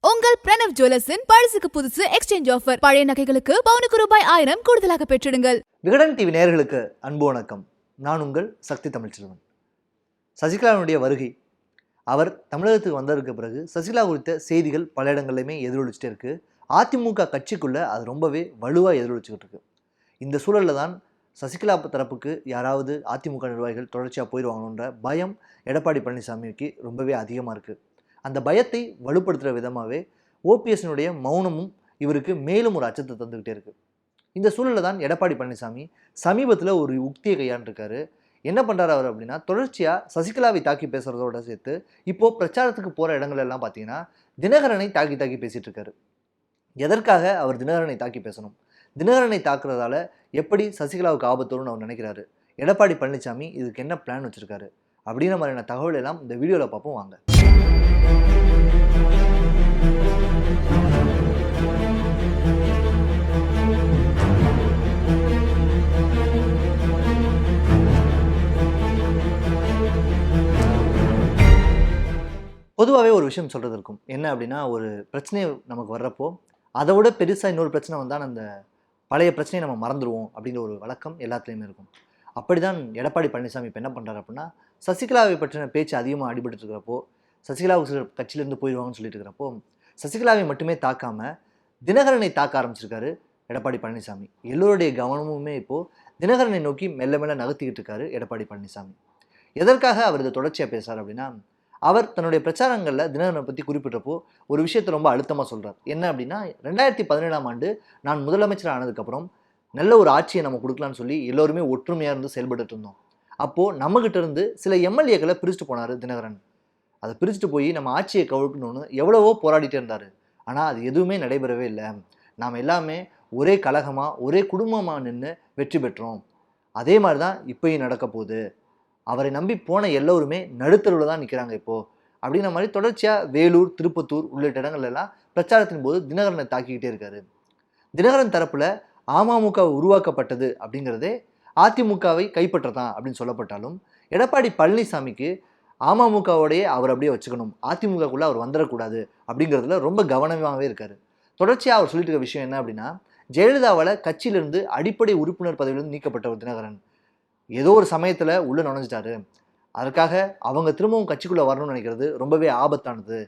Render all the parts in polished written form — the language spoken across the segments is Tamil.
உங்கள் பிரணவ் ஜுவல்லர்ஸின் பழசுக்கு புதுசு எக்ஸ்சேஞ்ச் ஆஃபர். பழைய நகைகளுக்கு பவுனுக்கு ரூபாய் 1000 கூடுதலாக பெற்றிடுங்கள். விகடன் டிவி நேயர்களுக்கு அன்பு வணக்கம். நான் உங்கள் சக்தி தமிழ்ச்செல்வன். சசிகலாவுடைய வருகை, அவர் தமிழகத்துக்கு வந்ததற்கு பிறகு சசிகலா குறித்த செய்திகள் பல இடங்கள்லையுமே எதிரொலிச்சுட்டே இருக்கு. அதிமுக கட்சிக்குள்ள அது ரொம்பவே வலுவாக எதிரொலிச்சுக்கிட்டு இருக்கு. இந்த சூழலில் தான் சசிகலா தரப்புக்கு யாராவது அதிமுக நிர்வாகிகள் தொடர்ச்சியாக போயிடுவாங்கன்ற பயம் எடப்பாடி பழனிசாமிக்கு ரொம்பவே அதிகமாக இருக்குது. அந்த பயத்தை வலுப்படுத்துகிற விதமாகவே ஓபிஎஸ்னுடைய மௌனமும் இவருக்கு மேலும் ஒரு அச்சத்தை தந்துக்கிட்டே இருக்குது. இந்த சூழலில் தான் எடப்பாடி பழனிசாமி சமீபத்தில் ஒரு உக்தியை கையாண்டிருக்காரு. என்ன பண்ணுறாரு அவர் அப்படின்னா, தொடர்ச்சியாக சசிகலாவை தாக்கி பேசுகிறதோட சேர்த்து இப்போது பிரச்சாரத்துக்கு போகிற இடங்கள் எல்லாம் பார்த்தீங்கன்னா தினகரனை தாக்கி பேசிகிட்டு இருக்காரு. எதற்காக அவர் தினகரனை தாக்கி பேசணும்? தினகரனை தாக்குறதால எப்படி சசிகலாவுக்கு ஆபத்து வரும்னு அவர் நினைக்கிறாரு? எடப்பாடி பழனிசாமி இதுக்கு என்ன பிளான் வச்சுருக்காரு அப்படின்ற மாதிரியான தகவல் எல்லாம் இந்த வீடியோவில் பார்ப்போம் வாங்க. பொதுவாகவே ஒரு விஷயம் சொல்கிறது இருக்கும். என்ன அப்படின்னா, ஒரு பிரச்சனை நமக்கு வர்றப்போ அதை விட பெருசாக இன்னொரு பிரச்சனை வந்தால் அந்த பழைய பிரச்சனையை நம்ம மறந்துடுவோம் அப்படிங்கிற ஒரு வழக்கம் எல்லாத்துலேயுமே இருக்கும். அப்படி தான் எடப்பாடி பழனிசாமி இப்போ என்ன பண்ணுறாரு அப்படின்னா, சசிகலாவை பற்றின பேச்சு அதிகமாக அடிபட்டு இருக்கிறப்போ, சசிகலாவுக்கு கட்சியிலேருந்து போயிடுவாங்கன்னு சொல்லிட்டு இருக்கிறப்போ, சசிகலாவை மட்டுமே தாக்காமல் தினகரனை தாக்க ஆரம்பிச்சிருக்காரு எடப்பாடி பழனிசாமி. எல்லோருடைய கவனமுமே இப்போது தினகரனை நோக்கி மெல்ல மெல்ல நகர்த்திக்கிட்டு இருக்காரு எடப்பாடி பழனிசாமி. எதற்காக அவர் இதை தொடர்ச்சியாக பேசுகிறார் அப்படின்னா, அவர் தன்னுடைய பிரச்சாரங்களில் தினகரனை பற்றி குறிப்பிட்டப்போ ஒரு விஷயத்தை ரொம்ப அழுத்தமாக சொல்கிறார். என்ன அப்படின்னா, 2017ஆம் ஆண்டு நான் முதலமைச்சர் ஆனதுக்கப்புறம் நல்ல ஒரு ஆட்சியை நம்ம கொடுக்கலான்னு சொல்லி எல்லோருமே ஒற்றுமையாக இருந்து செயல்பட்டு இருந்தோம். அப்போது நம்மகிட்ட இருந்து சில எம்எல்ஏக்களை பிரிச்சுட்டு போனார் தினகரன். அதை பிரிச்சுட்டு போய் நம்ம ஆட்சியை கவிழ்க்கணும்னு எவ்வளவோ போராடிட்டே இருந்தார். ஆனால் அது எதுவுமே நடைபெறவே இல்லை. நாம் எல்லாமே ஒரே கழகமாக ஒரே குடும்பமாக நின்று வெற்றி பெற்றோம். அதே மாதிரி தான் இப்போயும் நடக்க போகுது. அவரை நம்பி போன எல்லோருமே நடுத்தருவில் தான் நிற்கிறாங்க இப்போது அப்படின்ற மாதிரி தொடர்ச்சியாக வேலூர், திருப்பத்தூர் உள்ளிட்ட இடங்கள்லாம் பிரச்சாரத்தின் போது தினகரனை தாக்கிக்கிட்டே இருக்காரு. தினகரன் தரப்பில் அமமுக உருவாக்கப்பட்டது அப்படிங்கிறதே அதிமுகவை கைப்பற்றதான் அப்படின்னு சொல்லப்பட்டாலும், எடப்பாடி பழனிசாமிக்கு அமமுகவோடையே அவர் அப்படியே வச்சுக்கணும், அதிமுகக்குள்ளே அவர் வந்துடக்கூடாது அப்படிங்கிறதுல ரொம்ப கவனமாகவே இருக்கார். தொடர்ச்சியாக அவர் சொல்லிட்டு இருக்க விஷயம் என்ன அப்படின்னா, ஜெயலலிதாவால் கட்சியிலிருந்து அடிப்படை உறுப்பினர் பதவியிலிருந்து நீக்கப்பட்டவர் தினகரன் ஏதோ ஒரு சமயத்தில் உள்ளே நுழைஞ்சிட்டாரு. அதற்காக அவங்க திரும்பவும் கட்சிக்குள்ளே வரணும்னு நினைக்கிறது ரொம்பவே ஆபத்தானது.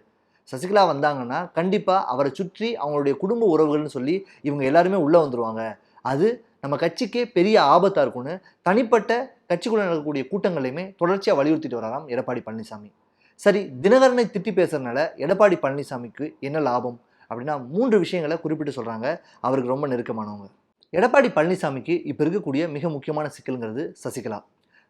சசிகலா வந்தாங்கன்னா கண்டிப்பாக அவரை சுற்றி அவங்களுடைய குடும்ப உறவுகள்னு சொல்லி இவங்க எல்லாருமே உள்ளே வந்துடுவாங்க. அது நம்ம கட்சிக்கே பெரிய ஆபத்தாக இருக்கும்னு தனிப்பட்ட கட்சிக்குள்ளே நடக்கக்கூடிய கூட்டங்களையுமே தொடர்ச்சியாக வலியுறுத்திட்டு வராராம் எடப்பாடி பழனிசாமி. சரி, தினகரனை திட்டி பேசுறதுனால எடப்பாடி பழனிசாமிக்கு என்ன லாபம் அப்படின்னா 3 விஷயங்களை குறிப்பிட்டு சொல்கிறாங்க அவருக்கு ரொம்ப நெருக்கமானவங்க. எடப்பாடி பழனிசாமிக்கு இப்போ இருக்கக்கூடிய மிக முக்கியமான சிக்கல்ங்கிறது சசிகலா.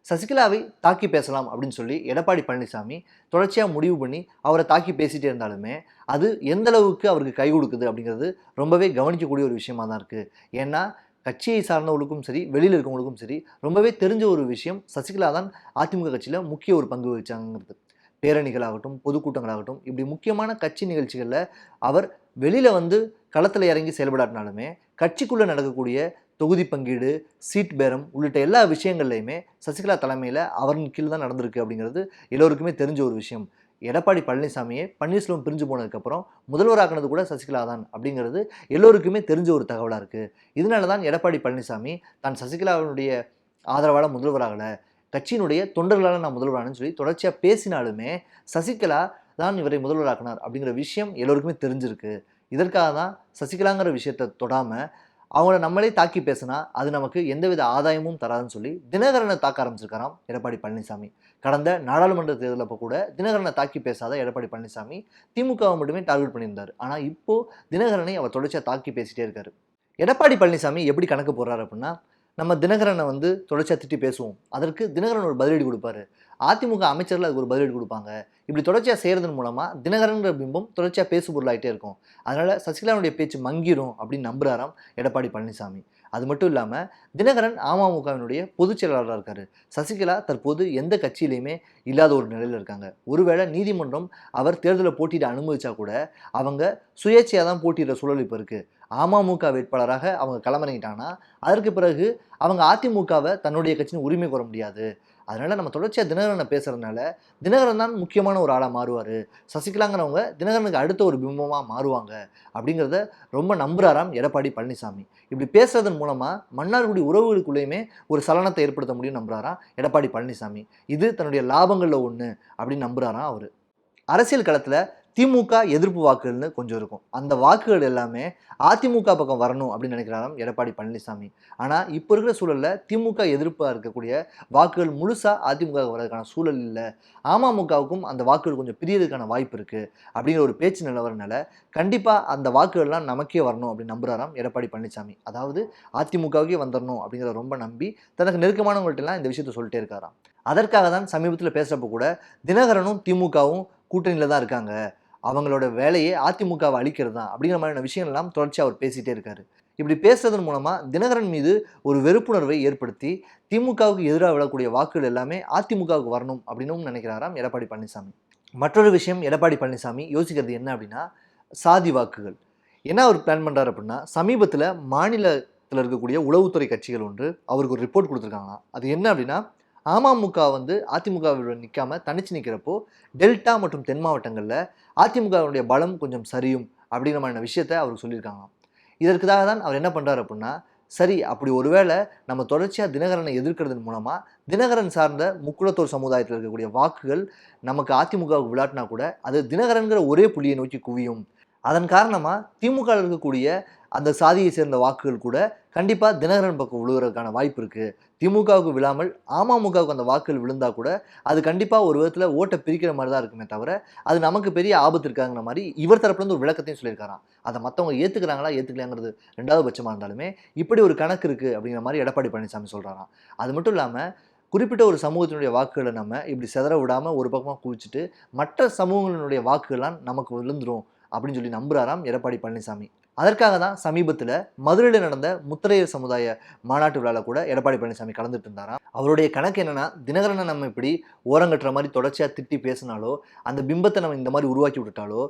சசிகலாவை தாக்கி பேசலாம் அப்படின்னு சொல்லி எடப்பாடி பழனிசாமி தொடர்ச்சியாக முடிவு பண்ணி அவரை தாக்கி பேசிகிட்டே இருந்தாலுமே அது எந்த அளவுக்கு அவருக்கு கை கொடுக்குது அப்படிங்கிறது ரொம்பவே கவனிக்கக்கூடிய ஒரு விஷயமா தான் இருக்குது. ஏன்னா கட்சியை சார்ந்தவங்களுக்கும் சரி, வெளியில் இருக்கவங்களுக்கும் சரி, ரொம்பவே தெரிஞ்ச ஒரு விஷயம் சசிகலா தான் அதிமுக கட்சியில் முக்கிய ஒரு பங்கு வகிச்சாங்கிறது. பேரணிகளாகட்டும், பொதுக்கூட்டங்களாகட்டும், இப்படி முக்கியமான கட்சி நிகழ்ச்சிகளில் அவர் வெளியில் வந்து களத்தில் இறங்கி செயல்படாட்டினாலுமே கட்சிக்குள்ளே நடக்கக்கூடிய தொகுதி பங்கீடு, சீட் பேரம் உள்ளிட்ட எல்லா விஷயங்கள்லையுமே சசிகலா தலைமையில் அவரின் கீழ் தான் நடந்திருக்கு அப்படிங்கிறது எல்லோருக்குமே தெரிஞ்ச ஒரு விஷயம். எடப்பாடி பழனிசாமியே பன்னீர்செல்வம் பிரிஞ்சு போனதுக்கப்புறம் முதல்வராக்குனது கூட சசிகலா தான் அப்படிங்கிறது எல்லோருக்குமே தெரிஞ்ச ஒரு தகவலாக இருக்குது. இதனால தான் எடப்பாடி பழனிசாமி தான் சசிகலாவினுடைய ஆதரவாளர் முதல்வராகலை, கட்சியினுடைய தொண்டர்களால் நான் முதல்வரானு சொல்லி தொடர்ச்சியாக பேசினாலுமே சசிகலா தான் இவரை முதல்வராக்கினார் அப்படிங்கிற விஷயம் எல்லோருக்குமே தெரிஞ்சிருக்கு. இதற்காக தான் சசிகலாங்கிற விஷயத்தை தொடாமல் அவங்கள நம்மளே தாக்கி பேசினா அது நமக்கு எந்தவித ஆதாயமும் தராதுன்னு சொல்லி தினகரனை தாக்க ஆரம்பிச்சிருக்காராம் எடப்பாடி பழனிசாமி. கடந்த நாடாளுமன்ற தேர்தல் அப்போ கூட தினகரனை தாக்கி பேசாத எடப்பாடி பழனிசாமி திமுகவை மட்டுமே டார்கெட் பண்ணியிருந்தார். ஆனால் இப்போது தினகரனை அவர் தொடர்ச்சியாக தாக்கி பேசிகிட்டே இருக்காரு. எடப்பாடி பழனிசாமி எப்படி கணக்கு போடுறாரு அப்படின்னா, நம்ம தினகரனை வந்து தொடர்ச்சியாக திட்டி பேசுவோம், அதற்கு தினகரன் ஒரு பதிலடி கொடுப்பாரு, அதிமுக அமைச்சர்கள் அதுக்கு ஒரு பதிலடி கொடுப்பாங்க. இப்படி தொடர்ச்சியாக செய்கிறதன் மூலமாக தினகரன்ற பிம்பம் தொடர்ச்சியாக பேசு பொருளாகிட்டே இருக்கும். அதனால் சசிகலாவுடைய பேச்சு மங்கிரும் அப்படின்னு நம்புறாராம் எடப்பாடி பழனிசாமி. அது மட்டும் இல்லாமல் தினகரன் அமமுகவினுடைய பொதுச் செயலாளராக இருக்கார். சசிகலா தற்போது எந்த கட்சியிலையுமே இல்லாத ஒரு நிலையில் இருக்காங்க. ஒருவேளை நீதிமன்றம் அவர் தேர்தலில் போட்டியிட அனுமதிச்சா கூட அவங்க சுயேட்சையாக தான் போட்டியிடுற சூழல் இப்போ இருக்குது. அமமுக வேட்பாளராக அவங்க களமிறங்கிட்டாங்கன்னா அதற்கு பிறகு அவங்க அதிமுகவை தன்னுடைய கட்சியின் உரிமை கோர முடியாது. அதனால நம்ம தொடர்ச்சியாக தினகரனை பேசுறதுனால தினகரன் தான் முக்கியமான ஒரு ஆளாக மாறுவார், சசிகலாங்கிறவங்க தினகரனுக்கு அடுத்த ஒரு பிம்பமாக மாறுவாங்க அப்படிங்கிறத ரொம்ப நம்புறாராம் எடப்பாடி பழனிசாமி. இப்படி பேசுறதன் மூலமாக மன்னார்குடி உறவுகளுக்குள்ளேயுமே ஒரு சலனத்தை ஏற்படுத்த முடியும் நம்புறாராம் எடப்பாடி பழனிசாமி. இது தன்னுடைய லாபங்களில் ஒன்று அப்படின்னு நம்புறாராம் அவர். அரசியல் களத்தில் திமுக எதிர்ப்பு வாக்குகள்னு கொஞ்சம் இருக்கும். அந்த வாக்குகள் எல்லாமே அதிமுக பக்கம் வரணும் அப்படின்னு நினைக்கிறாராம் எடப்பாடி பழனிசாமி. ஆனால் இப்போ இருக்கிற சூழலில் திமுக எதிர்ப்பாக இருக்கக்கூடிய வாக்குகள் முழுசாக அதிமுக வர்றதுக்கான சூழல் இல்லை, அமமுகவுக்கும் அந்த வாக்குகள் கொஞ்சம் பிரியறதுக்கான வாய்ப்பு இருக்குது அப்படிங்கிற ஒரு பேச்சு நிலவரனால கண்டிப்பாக அந்த வாக்குகள்லாம் நமக்கே வரணும் அப்படின்னு நம்புறாராம் எடப்பாடி பழனிசாமி. அதாவது அதிமுகவுக்கே வந்துடணும் அப்படிங்கிறத ரொம்ப நம்பி தனக்கு நெருக்கமானவங்கள்ட்டெல்லாம் இந்த விஷயத்த சொல்லிட்டே இருக்காராம். அதற்காக தான் சமீபத்தில் பேசுகிறப்ப கூட தினகரனும் திமுகவும் கூட்டணியில் தான் இருக்காங்க, அவங்களோட வேலையே அதிமுகவை அழிக்கிறது தான் அப்படிங்கிற மாதிரியான விஷயங்கள்லாம் தொடர்ச்சியாக அவர் பேசிகிட்டே இருக்காரு. இப்படி பேசுறதன் மூலமாக தினகரன் மீது ஒரு வெறுப்புணர்வை ஏற்படுத்தி திமுகவுக்கு எதிராக விழக்கூடிய வாக்குகள் எல்லாமே அதிமுகவுக்கு வரணும் அப்படின்னு நினைக்கிறாராம் எடப்பாடி பழனிசாமி. மற்றொரு விஷயம் எடப்பாடி பழனிசாமி யோசிக்கிறது என்ன அப்படின்னா சாதி வாக்குகள். என்ன அவர் பிளான் பண்ணுறாரு அப்படின்னா சமீபத்தில் மாநிலத்தில் இருக்கக்கூடிய உளவுத்துறை கட்சிகள் ஒன்று அவருக்கு ஒரு ரிப்போர்ட் கொடுத்துருக்காங்களாம். அது என்ன அப்படின்னா அமமுக அதிமுகவுடன் நிற்காம தனிச்சு நிற்கிறப்போ டெல்டா மற்றும் தென் மாவட்டங்களில் அதிமுகவுடைய பலம் கொஞ்சம் சரியும் அப்படிங்கிற மாதிரியான விஷயத்த அவருக்கு சொல்லியிருக்காங்களாம். இதற்காக தான் அவர் என்ன பண்ணுறாரு அப்படின்னா சரி அப்படி ஒருவேளை நம்ம தொடர்ச்சியாக தினகரனை எதிர்க்கிறதன் மூலமாக தினகரன் சார்ந்த முக்குளத்தோர் சமுதாயத்தில் இருக்கக்கூடிய வாக்குகள் நமக்கு அதிமுகவுக்கு விளையாட்டினா கூட அது தினகரன்கிற ஒரே புள்ளியை நோக்கி குவியும். அதன் காரணமாக திமுக இருக்கக்கூடிய அந்த சாதியை சேர்ந்த வாக்குகள் கூட கண்டிப்பாக தினகரன் பக்கம் விழுகிறதுக்கான வாய்ப்பு இருக்குது. திமுகவுக்கு விழாமல் அமமுகவுக்கு அந்த வாக்குகள் விழுந்தால் கூட அது கண்டிப்பாக ஒரு விதத்தில் ஓட்டை பிரிக்கிற மாதிரி தான் இருக்குமே தவிர அது நமக்கு பெரிய ஆபத்து இருக்காங்கிற மாதிரி இவர் தரப்புலேருந்து ஒரு விளக்கத்தையும் சொல்லியிருக்காராம். அதை மற்றவங்க ஏற்றுக்கிறாங்களா ஏற்றுக்கலாங்கிறது ரெண்டாவது பட்சமாக இருந்தாலுமே இப்படி ஒரு கணக்கு இருக்குது அப்படிங்கிற மாதிரி எடப்பாடி பழனிசாமி சொல்கிறாராம். அது மட்டும் இல்லாமல் குறிப்பிட்ட ஒரு சமூகத்தினுடைய வாக்குகளை நம்ம இப்படி செதற விடாமல் ஒரு பக்கமாக குவிச்சிட்டு மற்ற சமூகங்களினுடைய வாக்குகள்லாம் நமக்கு விழுந்துரும் அப்படின்னு சொல்லி நம்புறாராம் எடப்பாடி பழனிசாமி. அதற்காக தான் சமீபத்தில் மதுரையில் நடந்த முத்திரையர் சமுதாய மாநாட்டு விழாவில் கூட எடப்பாடி பழனிசாமி கலந்துட்டு இருந்தாராம். அவருடைய கணக்கு என்னன்னா தினகரனை நம்ம இப்படி ஓரங்கட்டுற மாதிரி தொடர்ச்சியாக திட்டி பேசினாலோ அந்த பிம்பத்தை நம்ம இந்த மாதிரி உருவாக்கி விட்டுட்டாலோ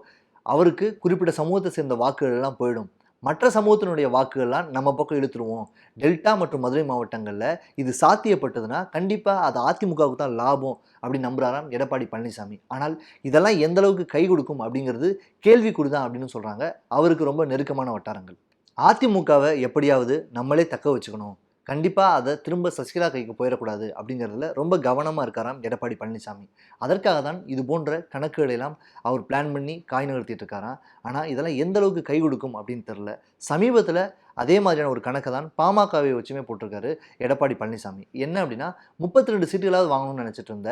அவருக்கு குறிப்பிட்ட சமூகத்தை சேர்ந்த வாக்குகள் எல்லாம் போயிடும், மற்ற சமூகத்தினுடைய வாக்குகள்லாம் நம்ம பக்கம் இழுத்துருவோம். டெல்டா மற்றும் மதுரை மாவட்டங்களில் இது சாத்தியப்பட்டதுன்னா கண்டிப்பாக அது அதிமுகவுக்கு தான் லாபம் அப்படின்னு நம்புறாராம் எடப்பாடி பழனிசாமி. ஆனால் இதெல்லாம் எந்த அளவுக்கு கை கொடுக்கும் அப்படிங்கிறது கேள்விக்குறி தான் அப்படின்னு சொல்கிறாங்க அவருக்கு ரொம்ப நெருக்கமான வட்டாரங்கள். அதிமுகவை எப்படியாவது நம்மளே தக்க வச்சுக்கணும், கண்டிப்பாக அதை திரும்ப சசிகலா கைக்கு போயிடக்கூடாது அப்படிங்கிறதுல ரொம்ப கவனமாக இருக்காராம் எடப்பாடி பழனிசாமி. அதற்காக தான் இது போன்ற கணக்குகளெல்லாம் அவர் பிளான் பண்ணி காய் நகர்த்திட்டு இருக்காராம். ஆனால் இதெல்லாம் எந்த அளவுக்கு கை கொடுக்கும் அப்படின்னு தெரில. சமீபத்தில் அதே மாதிரியான ஒரு கணக்கை தான் பாமகவை வச்சுமே போட்டிருக்காரு எடப்பாடி பழனிசாமி. என்ன அப்படின்னா 32 சீட்டுகளாவது வாங்கணும்னு நினச்சிட்டு இருந்த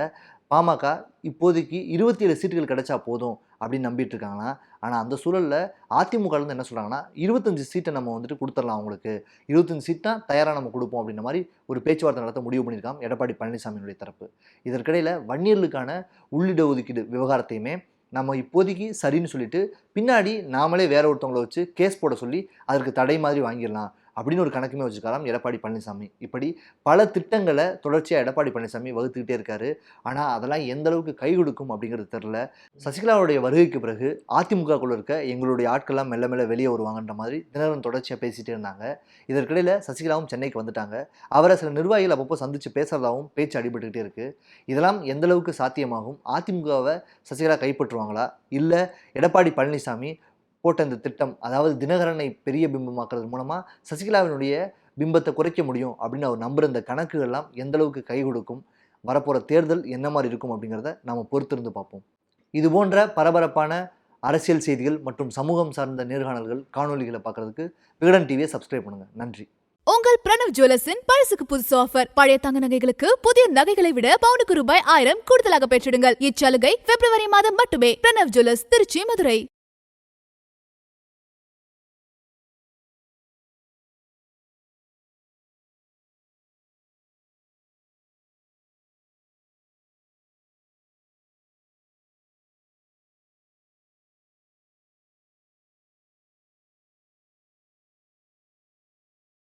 பாமக இப்போதைக்கு 27 சீட்டுகள் கிடைச்சா போதும் அப்படின்னு நம்பிட்டு இருக்காங்களாம். ஆனால் அந்த சூழலில் அதிமுகலேருந்து என்ன சொல்கிறாங்கன்னா 25 சீட்டை நம்ம வந்துட்டு கொடுத்துடலாம், அவங்களுக்கு 25 சீட் தான் தயாராக நம்ம கொடுப்போம் அப்படின்ற மாதிரி ஒரு பேச்சுவார்த்தை நடத்த முடிவு பண்ணியிருக்காங்க எடப்பாடி பழனிசாமியினுடைய தரப்பு. இதற்கிடையில் வன்னியர்களுக்கான உள்ளிட ஒதுக்கீடு விவகாரத்தையுமே நம்ம இப்போதைக்கு சரின்னு சொல்லிட்டு பின்னாடி நாமளே வேற ஒருத்தவங்களை வச்சு கேஸ் போட சொல்லி அதற்கு தடை மாதிரி வாங்கிடலாம் அப்படின்னு ஒரு கணக்குமே வச்சுக்காராம் எடப்பாடி பழனிசாமி. இப்படி பல திட்டங்களை தொடர்ச்சியாக எடப்பாடி பழனிசாமி வகுத்துக்கிட்டே இருக்காரு. ஆனால் அதெல்லாம் எந்த அளவுக்கு கை கொடுக்கும் அப்படிங்கிறது தெரில. சசிகலாவுடைய வருகைக்கு பிறகு அதிமுகக்குள்ள இருக்க எங்களுடைய ஆட்கள்லாம் மெல்ல மெல்ல வெளியே வருவாங்கன்ற மாதிரி தினகரன் தொடர்ச்சியாக பேசிகிட்டே இருந்தாங்க. இதற்கிடையில் சசிகலாவும் சென்னைக்கு வந்துட்டாங்க. அவரை சில நிர்வாகிகள் அப்பப்போ சந்தித்து பேசுறதாகவும் பேச்சு அடிபட்டுக்கிட்டே இருக்குது. இதெல்லாம் எந்த அளவுக்கு சாத்தியமாகும்? அதிமுகவை சசிகலா கைப்பற்றுவாங்களா, இல்லை எடப்பாடி பழனிசாமி போட்ட இந்த திட்டம் அதாவது தினகரனை பெரிய பிம்பமாக்குறது மூலமாக சசிகலாவினுடைய பிம்பத்தை குறைக்க முடியும் அப்படின்னு அவர் நம்புகிற இந்த கணக்குகள்லாம் எந்த அளவுக்கு கை கொடுக்கும், வரப்போகிற தேர்தல் என்ன மாதிரி இருக்கும் அப்படிங்கிறத நம்ம பொறுத்திருந்து பார்ப்போம். இது போன்ற பரபரப்பான அரசியல் செய்திகள் மற்றும் சமூகம் சார்ந்த நேர்காணல்கள் காணொலிகளை பார்க்கறதுக்கு விகடன் டிவியை சப்ஸ்கிரைப் பண்ணுங்கள். நன்றி. உங்கள் பிரணவ் ஜுவல்லர்ஸின் பரிசுக்கு புதுசு ஆஃபர். பழைய தங்க நகைகளுக்கு புதிய நகைகளை விட பவுனுக்கு ரூபாய் 1000 கூடுதலாக பெற்றிடுங்கள். இச்சலுகை பிப்ரவரி மாதம் மட்டுமே. பிரணவ் ஜுவல்லர்ஸ், திருச்சி, மதுரை.